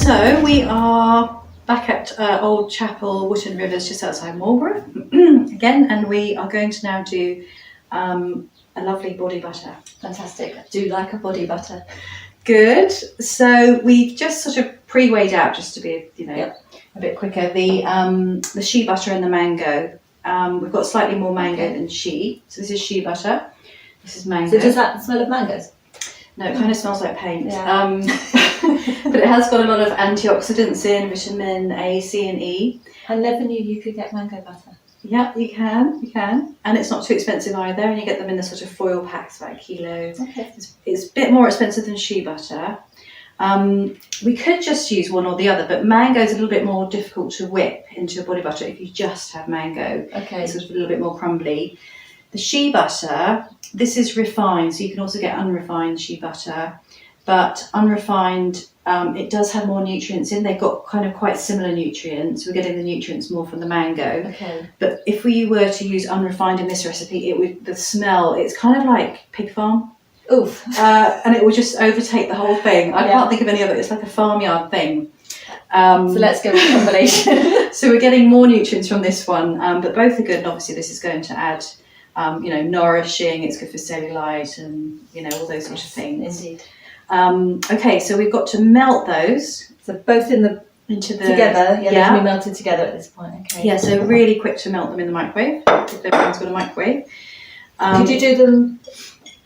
So we are back at Old Chapel, Wootton Rivers, just outside Marlborough again, and we are going to now do a lovely body butter. Fantastic. I do like a body butter. Good. So we've just sort of pre-weighed out, just to be, a bit quicker, the shea butter and the mango. We've got slightly more mango than shea. So this is shea butter. This is mango. So does that smell of mangoes? No, it kind of smells like paint. Yeah. But it has got a lot of antioxidants in, vitamin A, C and E. I never knew you could get mango butter. Yeah, you can. And it's not too expensive either, and you get them in the sort of foil packs, about a kilo. Okay. It's a bit more expensive than shea butter. We could just use one or the other, but mango is a little bit more difficult to whip into a body butter if you just have mango. Okay. It's sort of a little bit more crumbly. The shea butter, this is refined, so you can also get unrefined shea butter. But unrefined, it does have more nutrients in. They've got kind of quite similar nutrients. We're getting the nutrients more from the mango. Okay. But if we were to use unrefined in this recipe, the smell, it's kind of like pig farm. Oof. And it will just overtake the whole thing. I can't think of any other. It's like a farmyard thing. So let's go with combination. So we're getting more nutrients from this one, but both are good. And obviously this is going to add, nourishing. It's good for cellulite and, all those sort of things. Indeed. Okay, so we've got to melt those. So both together. Yeah, they can be melted together at this point. Okay. Yeah, so really quick to melt them in the microwave. If everyone's got a microwave. Could you do them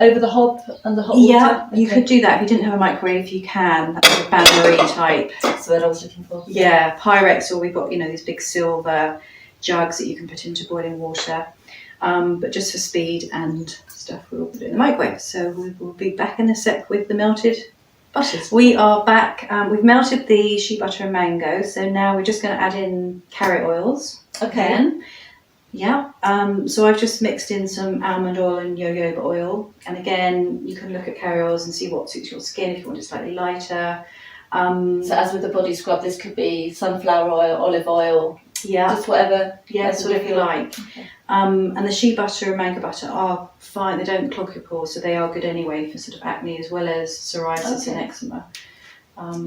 over the hob and the hot water? Yeah, you could do that. If you didn't have a microwave, you can. That's a bain-marie type. That's what I was looking for. Yeah, Pyrex, or we've got, these big silver jugs that you can put into boiling water. But just for speed and stuff, we'll put it in the microwave. So we will be back in a sec with the melted butters. We are back. We've melted the shea butter and mango. So now we're just going to add in carrot oils. Okay. Again. Yeah. So I've just mixed in some almond oil and jojoba oil. And again, you can look at carrot oils and see what suits your skin if you want it slightly lighter. So as with the body scrub, this could be sunflower oil, olive oil. Yeah. Just whatever. Yeah, that's whatever you like. Okay. And the shea butter and mango butter are fine. They don't clog your pores, so they are good anyway for sort of acne as well as psoriasis and eczema.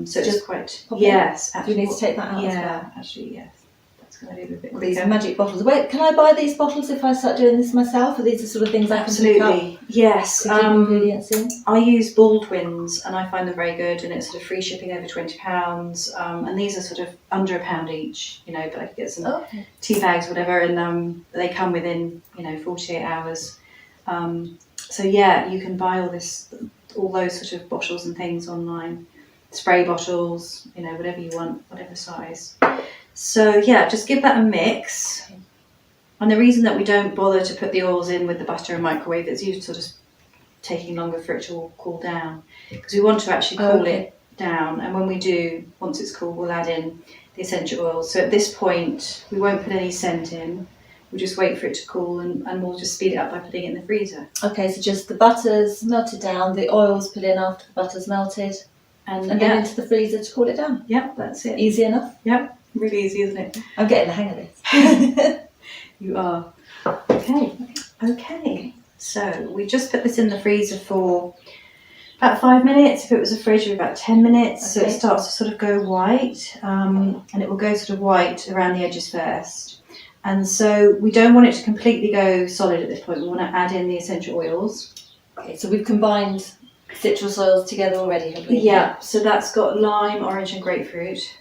So it's quite... Yes. Do you need to take that out as well? Yeah, actually, yes. That's going to be a bit These quicker. magic bottles. Wait, can I buy these bottles if I start doing this myself? Are these the sort of things I can pick up? Absolutely, yes. To keep ingredients in? I use Baldwin's and I find them very good, and it's sort of free shipping over £20. And these are sort of under £1 each, but I could get some tea bags, whatever, and they come within 48 hours. So yeah, you can buy all those sort of bottles and things online, spray bottles, whatever you want, whatever size. So yeah, just give that a mix. Okay. And the reason that we don't bother to put the oils in with the butter and microwave, it's usually sort of taking longer for it to all cool down, because we want to actually cool it down. And when we do, once it's cool, we'll add in the essential oils. So at this point, we won't put any scent in. We'll just wait for it to cool, and we'll just speed it up by putting it in the freezer. Okay, so just the butter's melted down, the oils put in after the butter's melted, and then into the freezer to cool it down. Yep, that's it. Easy enough? Yep. Really easy, isn't it? I'm getting the hang of this. You are. Okay. So we just put this in the freezer for about 5 minutes. If it was a fridge, about 10 minutes. Okay. So it starts to sort of go white, and it will go sort of white around the edges first. And so we don't want it to completely go solid at this point. We want to add in the essential oils. Okay, so we've combined citrus oils together already, have we? Yeah. So that's got lime, orange, and grapefruit.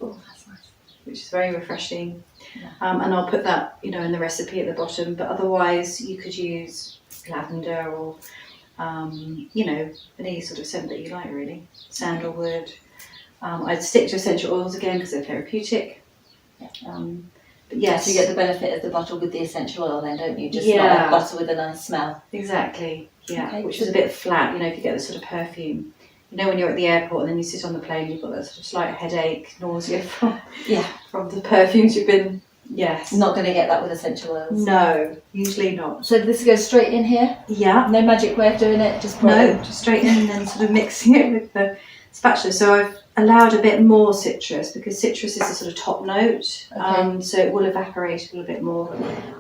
Oh, that's nice. Which is very refreshing. Yeah. And I'll put that, in the recipe at the bottom, but otherwise you could use lavender or, any sort of scent that you like, really. Sandalwood. I'd stick to essential oils again because they're therapeutic. Yeah. But yes. So you get the benefit of the bottle with the essential oil then, don't you? Just not like butter with a nice smell. Exactly, yeah. Okay. Which is a bit flat, if you get the sort of perfume. When you're at the airport and then you sit on the plane, you've got that sort of slight headache, nausea from the perfumes you've been, Not going to get that with essential oils. No, usually not. So this goes straight in here? Yeah. No magic way of doing it? Just straight in and then sort of mixing it with the spatula. So I've allowed a bit more citrus because citrus is a sort of top note. Okay. So it will evaporate a little bit more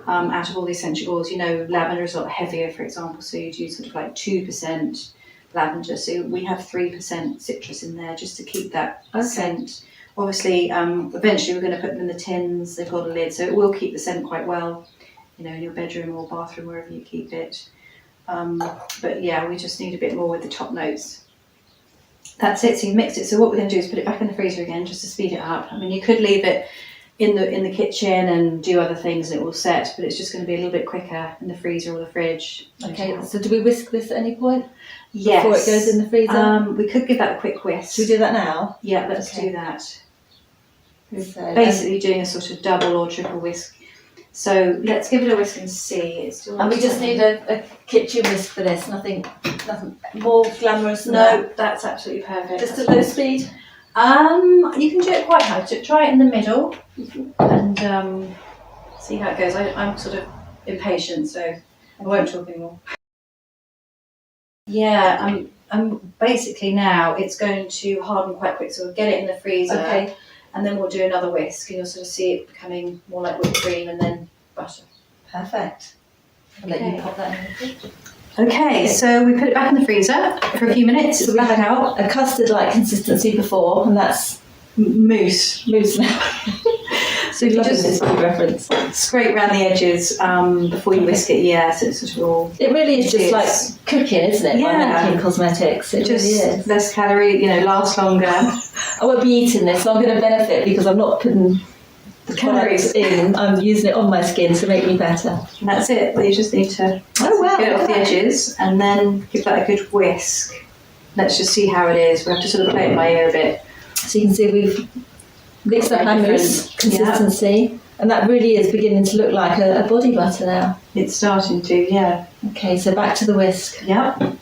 out of all the essential oils. Lavender is a lot heavier, for example, so you'd use sort of like 2%. lavender. So we have 3% citrus in there just to keep that Okay. scent. Obviously, eventually we're going to put them in the tins. They've got a lid, so it will keep the scent quite well, you know, in your bedroom or bathroom, wherever you keep it. But yeah, we just need a bit more with the top notes. That's it. So you mixed it. So what we're going to do is put it back in the freezer again, just to speed it up. I mean, you could leave it in the kitchen and do other things and it will set, but it's just going to be a little bit quicker in the freezer or the fridge. Okay, so do we whisk this at any point? Yes. Before it goes in the freezer? We could give that a quick whisk. Should we do that now? Yeah, let's Okay. do that. So, Basically doing a sort of double or triple whisk. So let's give it a whisk and see. It's still and we just need a kitchen whisk for this, nothing more glamorous than No, that. that's absolutely perfect. Just a low speed? You can do it quite high. Try it in the middle and see how it goes. I'm sort of impatient, so I won't talk anymore. Yeah, basically now it's going to harden quite quick, so we'll get it in the freezer. Okay. And then we'll do another whisk and you'll sort of see it becoming more like whipped cream and then butter. Perfect. I'll let you pop that in the fridge. Okay, so we put it back in the freezer for a few minutes. So we back had out. a custard-like consistency before, and that's Mousse. mousse now. So you Loving just this food reference. scrape around the edges before you whisk it, yeah, so it's sort of all... It really is just like cooking, isn't it? Yeah. By making cosmetics. It just really is. less calorie, you know, lasts longer. I won't be eating this, so I'm going to benefit because I'm not putting the Calories. products in. I'm using it on my skin to make me better. And that's it, but you just need to get it off the edges and then give that a good whisk. Let's just see how it is. We have to sort of play it by ear a bit. So you can see we've mixed up our mousse consistency, and that really is beginning to look like a body butter now. It's starting to, yeah. Okay, so back to the whisk. Yep.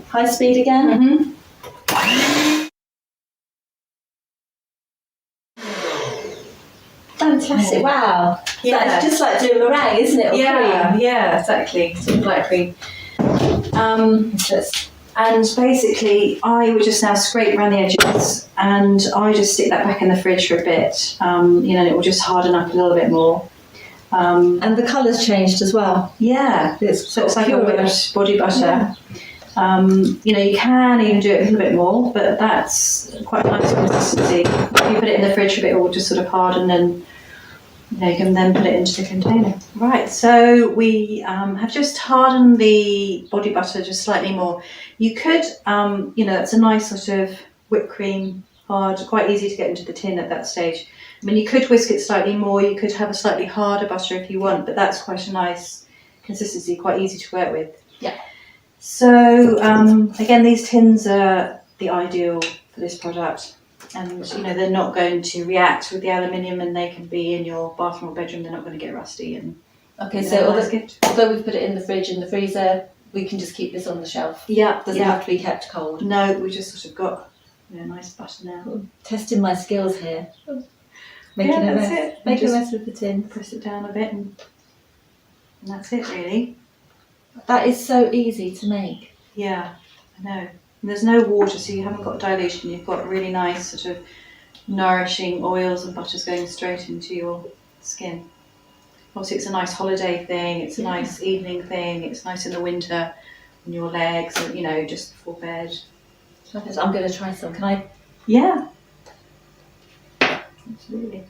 High speed again. Fantastic! Wow. Yeah. That's just like doing meringue, isn't it? Or Yeah, cream. yeah, exactly. Sort of like cream. And basically, I would just now scrape around the edges, and I just stick that back in the fridge for a bit. You know, and it will just harden up a little bit more. And the colour's changed as well. Yeah, so it's like a whipped body butter. Yeah. You know, you can even do it a little bit more, but that's quite a nice consistency. If you put it in the fridge for a bit, it will just sort of harden, and you know, you can then put it into the container. Right, so we have just hardened the body butter just slightly more. You could, you know, it's a nice sort of whipped cream, hard, quite easy to get into the tin at that stage. I mean, you could whisk it slightly more, you could have a slightly harder butter if you want, but that's quite a nice consistency, quite easy to work with. Yeah. So, again, these tins are the ideal for this product. And, you know, they're not going to react with the aluminium, and they can be in your bathroom or bedroom. They're not going to get rusty. And Okay, you so know, nice gift. although we've put it in the fridge and the freezer, we can just keep this on the shelf. Yeah, Doesn't have to be kept cold. No, we just sort of got, you know, nice butter now. Testing my skills here. Making Yeah, a that's mess. it. Making a Just mess with the tin. press it down a bit, and that's it, really. That is so easy to make. Yeah, I know. And there's no water, so you haven't got dilution. You've got really nice sort of nourishing oils and butters going straight into your skin. Obviously, it's a nice holiday thing. It's a nice evening thing. It's nice in the winter on your legs, and you know, just before bed. I'm going to try some. Can I? Yeah, absolutely.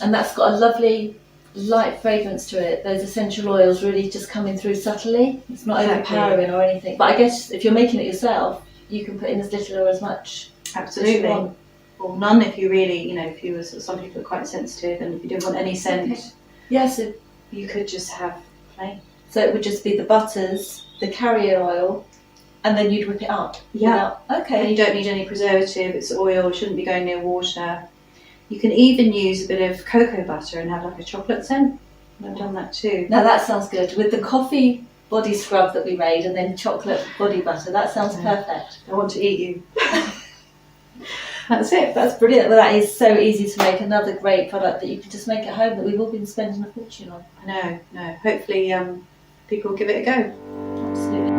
And that's got a lovely light fragrance to it. Those essential oils really just coming through subtly. It's not Exactly. overpowering or anything. But I guess if you're making it yourself, you can put in as little or as much as you Absolutely. want. Or none if you really, you know, if you were, some people are quite sensitive, and if you didn't want any scent, Okay. Yes, you could just have plain. so it would just be the butters, the carrier oil, and then you'd whip it up. Yeah. And Okay. you don't need any preservative. It's oil. It shouldn't be going near water. You can even use a bit of cocoa butter and have like a chocolate scent. I've done that too. Now that sounds good. With the coffee body scrub that we made and then chocolate body butter, that sounds perfect. I want to eat you. That's it. That's brilliant. Well, that is so easy to make. Another great product that you can just make at home that we've all been spending a fortune on. No. Hopefully, people will give it a go. Absolutely.